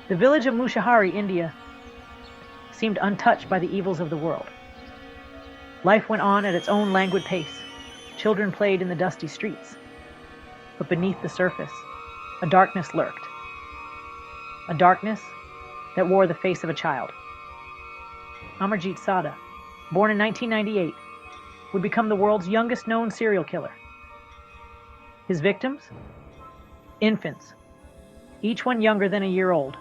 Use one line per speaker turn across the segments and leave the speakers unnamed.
The village of Mushahari, India, seemed untouched by the evils of the world. Life went on at its own languid pace. Children played in the dusty streets. But beneath the surface, a darkness lurked. A darkness that wore the face of a child. Amarjeet Sada, born in 1998, would become the world's youngest known serial killer. His victims? Infants, each one younger than a year old.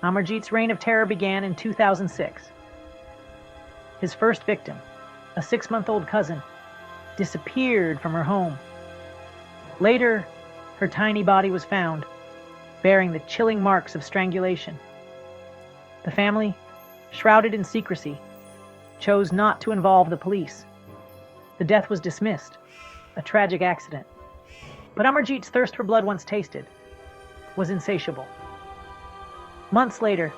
Amarjeet's reign of terror began in 2006. His first victim, a 6-month-old cousin, disappeared from her home. Later, her tiny body was found, bearing the chilling marks of strangulation. The family, shrouded in secrecy, chose not to involve the police. The death was dismissed, a tragic accident. But Amarjeet's thirst for blood, once tasted, was insatiable. Months later,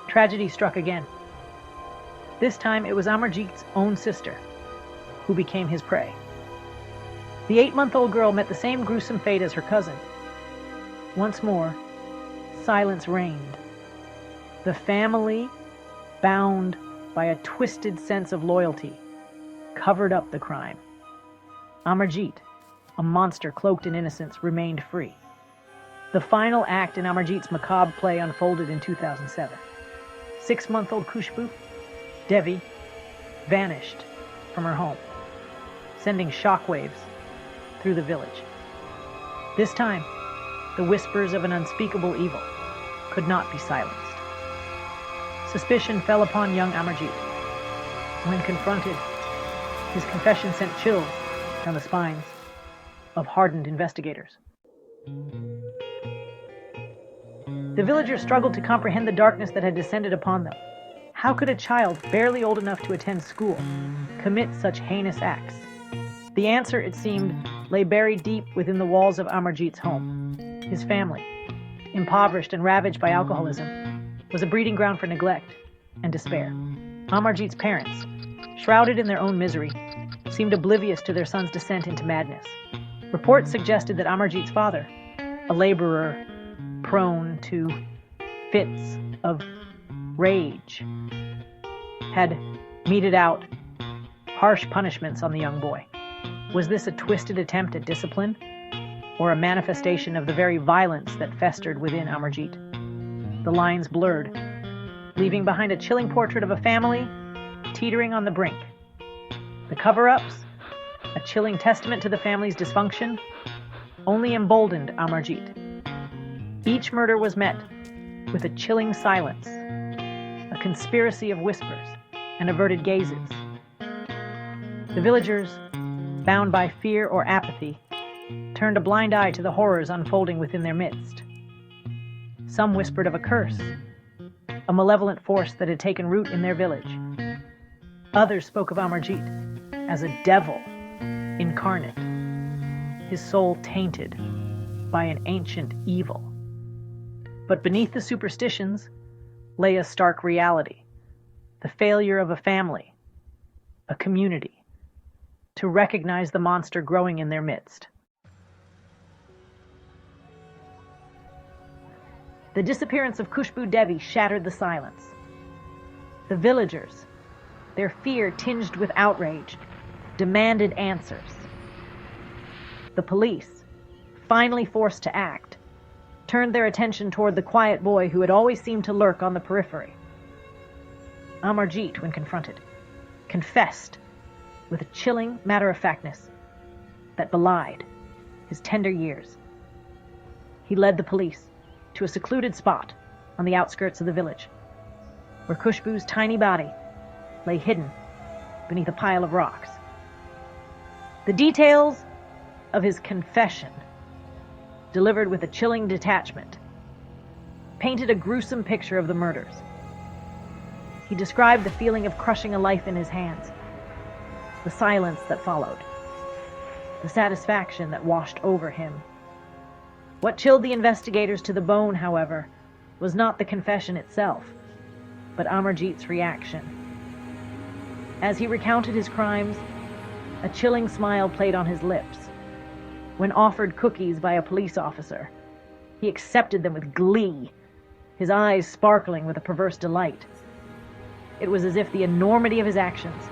tragedy struck again. This time it was Amarjeet's own sister who became his prey. The 8-month-old girl met the same gruesome fate as her cousin. Once more, silence reigned. The family, bound by a twisted sense of loyalty, covered up the crime. Amarjeet, a monster cloaked in innocence, remained free. The final act in Amarjeet's macabre play unfolded in 2007. 6-month-old Khushbu, Devi, vanished from her home, sending shockwaves through the village. This time, the whispers of an unspeakable evil could not be silenced. Suspicion fell upon young Amarjeet. When confronted, his confession sent chills down the spines of hardened investigators. The villagers struggled to comprehend the darkness that had descended upon them. How could a child barely old enough to attend school commit such heinous acts? The answer, it seemed, lay buried deep within the walls of Amarjeet's home. His family, impoverished and ravaged by alcoholism, was a breeding ground for neglect and despair. Amarjeet's parents, shrouded in their own misery, seemed oblivious to their son's descent into madness. Reports suggested that Amarjeet's father, a laborer prone to fits of rage, had meted out harsh punishments on the young boy. Was this a twisted attempt at discipline, or a manifestation of the very violence that festered within Amarjeet? The lines blurred, leaving behind a chilling portrait of a family teetering on the brink. The cover-ups, a chilling testament to the family's dysfunction, only emboldened Amarjeet. Each murder was met with a chilling silence, a conspiracy of whispers and averted gazes. The villagers, bound by fear or apathy, turned a blind eye to the horrors unfolding within their midst. Some whispered of a curse, a malevolent force that had taken root in their village. Others spoke of Amarjeet as a devil incarnate, his soul tainted by an ancient evil. But beneath the superstitions lay a stark reality, the failure of a family, a community, to recognize the monster growing in their midst. The disappearance of Khushbu Devi shattered the silence. The villagers, their fear tinged with outrage, demanded answers. The police, finally forced to act, turned their attention toward the quiet boy who had always seemed to lurk on the periphery. Amarjeet, when confronted, confessed with a chilling matter-of-factness that belied his tender years. He led the police to a secluded spot on the outskirts of the village, where Khushbu's tiny body lay hidden beneath a pile of rocks. The details of his confession, delivered with a chilling detachment, painted a gruesome picture of the murders. He described the feeling of crushing a life in his hands, the silence that followed, the satisfaction that washed over him. What chilled the investigators to the bone, however, was not the confession itself, but Amarjeet's reaction. As he recounted his crimes, a chilling smile played on his lips. When offered cookies by a police officer, he accepted them with glee, his eyes sparkling with a perverse delight. It was as if the enormity of his actions,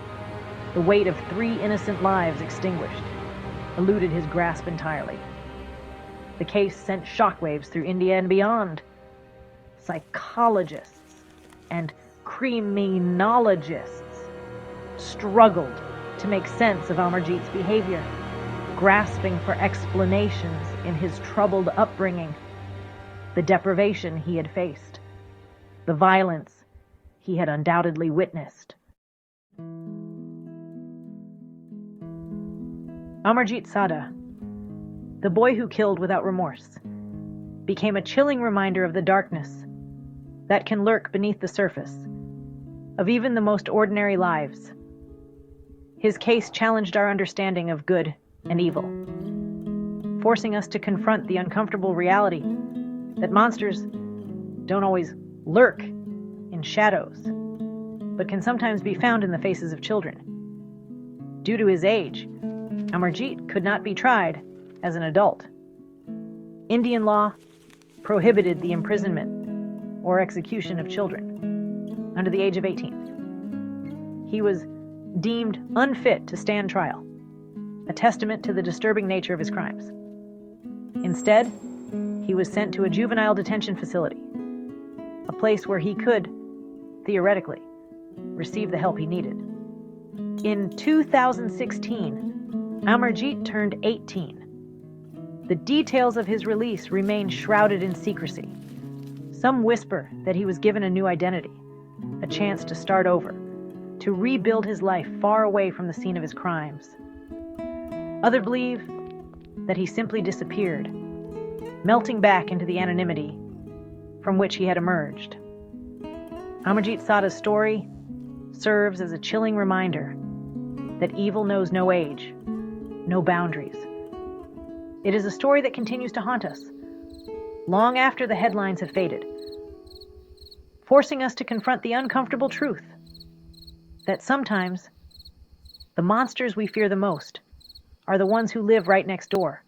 the weight of 3 innocent lives extinguished, eluded his grasp entirely. The case sent shockwaves through India and beyond. Psychologists and criminologists struggled to make sense of Amarjeet's behavior, grasping for explanations in his troubled upbringing, the deprivation he had faced, the violence he had undoubtedly witnessed. Amarjeet Sada, the boy who killed without remorse, became a chilling reminder of the darkness that can lurk beneath the surface of even the most ordinary lives. His case challenged our understanding of good and evil, forcing us to confront the uncomfortable reality that monsters don't always lurk in shadows, but can sometimes be found in the faces of children. Due to his age, Amarjeet could not be tried as an adult. Indian law prohibited the imprisonment or execution of children under the age of 18. He was deemed unfit to stand trial, a testament to the disturbing nature of his crimes. Instead, he was sent to a juvenile detention facility, a place where he could, theoretically, receive the help he needed. In 2016, Amarjeet turned 18. The details of his release remain shrouded in secrecy. Some whisper that he was given a new identity, a chance to start over, to rebuild his life far away from the scene of his crimes. Others believe that he simply disappeared, melting back into the anonymity from which he had emerged. Amarjeet Sada's story serves as a chilling reminder that evil knows no age, no boundaries. It is a story that continues to haunt us, long after the headlines have faded, forcing us to confront the uncomfortable truth that sometimes the monsters we fear the most are the ones who live right next door,